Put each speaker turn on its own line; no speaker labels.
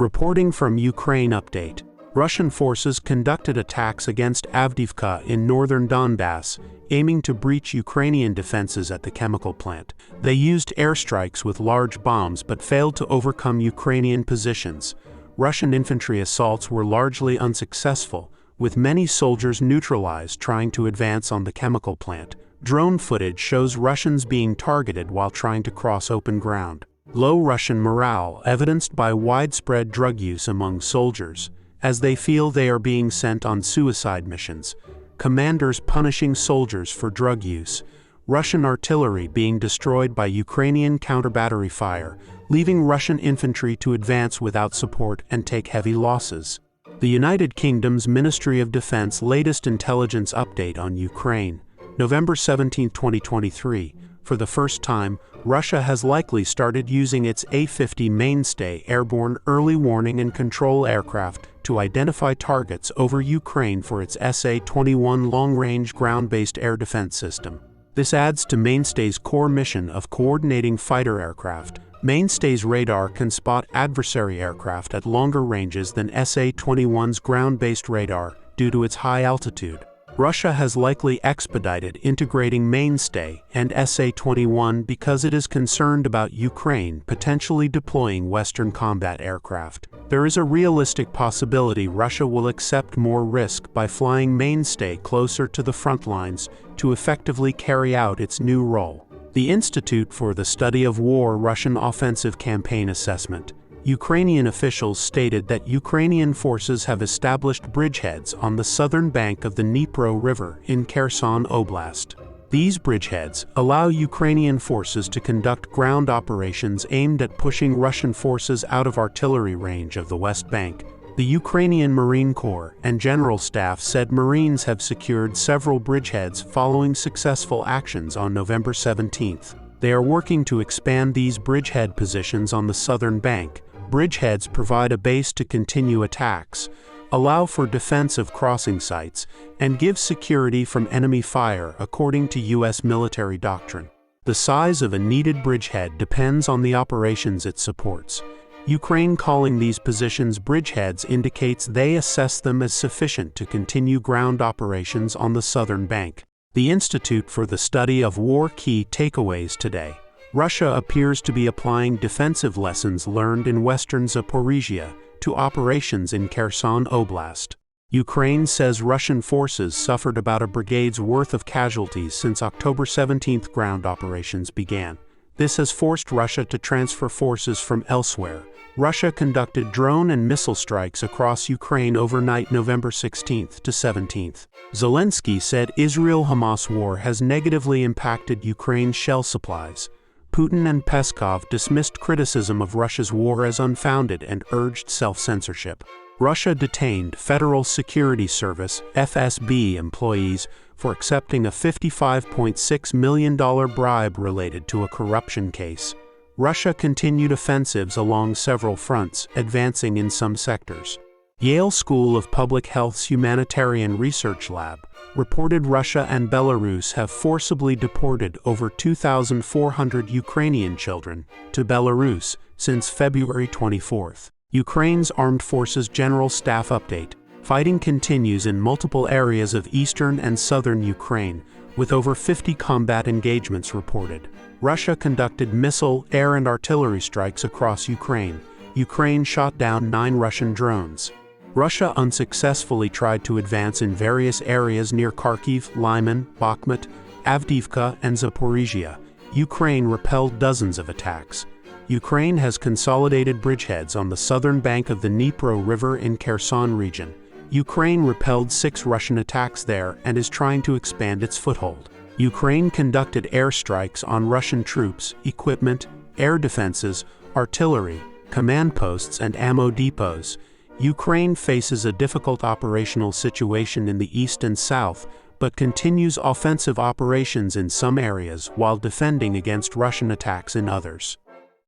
Reporting from Ukraine update. Russian forces conducted attacks against Avdiivka in northern Donbas, aiming to breach Ukrainian defenses at the chemical plant. They used airstrikes with large bombs but failed to overcome Ukrainian positions. Russian infantry assaults were largely unsuccessful, with many soldiers neutralized trying to advance on the chemical plant. Drone footage shows Russians being targeted while trying to cross open ground. Low Russian morale evidenced by widespread drug use among soldiers, as they feel they are being sent on suicide missions. Commanders punishing soldiers for drug use. Russian artillery being destroyed by Ukrainian counter-battery fire, leaving Russian infantry to advance without support and take heavy losses. The United Kingdom's Ministry of Defense latest intelligence update on Ukraine. November 17, 2023. For the first time, Russia has likely started using its A-50 mainstay airborne early warning and control aircraft to identify targets over Ukraine for its SA-21 long-range ground-based air defense system. This adds to Mainstay's core mission of coordinating fighter aircraft. Mainstay's radar can spot adversary aircraft at longer ranges than SA-21's ground-based radar due to its high altitude. Russia has likely expedited integrating Mainstay and SA-21 because it is concerned about Ukraine potentially deploying Western combat aircraft. There is a realistic possibility Russia will accept more risk by flying Mainstay closer to the front lines to effectively carry out its new role. The Institute for the Study of War Russian Offensive Campaign Assessment. Ukrainian officials stated that Ukrainian forces have established bridgeheads on the southern bank of the Dnipro River in Kherson Oblast. These bridgeheads allow Ukrainian forces to conduct ground operations aimed at pushing Russian forces out of artillery range of the West Bank. The Ukrainian Marine Corps and General Staff said Marines have secured several bridgeheads following successful actions on November 17. They are working to expand these bridgehead positions on the southern bank. Bridgeheads provide a base to continue attacks, allow for defense of crossing sites, and give security from enemy fire according to U.S. military doctrine. The size of a needed bridgehead depends on the operations it supports. Ukraine calling these positions bridgeheads indicates they assess them as sufficient to continue ground operations on the southern bank. The Institute for the Study of War key takeaways today. Russia appears to be applying defensive lessons learned in western Zaporizhia to operations in Kherson Oblast. Ukraine says Russian forces suffered about a brigade's worth of casualties since October 17 ground operations began. This has forced Russia to transfer forces from elsewhere. Russia conducted drone and missile strikes across Ukraine overnight November 16 to 17. Zelensky said Israel-Hamas war has negatively impacted Ukraine's shell supplies. Putin and Peskov dismissed criticism of Russia's war as unfounded and urged self-censorship. Russia detained Federal Security Service (FSB) employees for accepting a $55.6 million bribe related to a corruption case. Russia continued offensives along several fronts, advancing in some sectors. Yale School of Public Health's Humanitarian Research Lab reported Russia and Belarus have forcibly deported over 2,400 Ukrainian children to Belarus since February 24. Ukraine's Armed Forces General Staff update. Fighting continues in multiple areas of eastern and southern Ukraine, with over 50 combat engagements reported. Russia conducted missile, air, and artillery strikes across Ukraine. Ukraine shot down 9 Russian drones. Russia unsuccessfully tried to advance in various areas near Kharkiv, Lyman, Bakhmut, Avdiivka, and Zaporizhia. Ukraine repelled dozens of attacks. Ukraine has consolidated bridgeheads on the southern bank of the Dnipro River in Kherson region. Ukraine repelled 6 Russian attacks there and is trying to expand its foothold. Ukraine conducted airstrikes on Russian troops, equipment, air defenses, artillery, command posts, and ammo depots. Ukraine faces a difficult operational situation in the east and south, but continues offensive operations in some areas while defending against Russian attacks in others.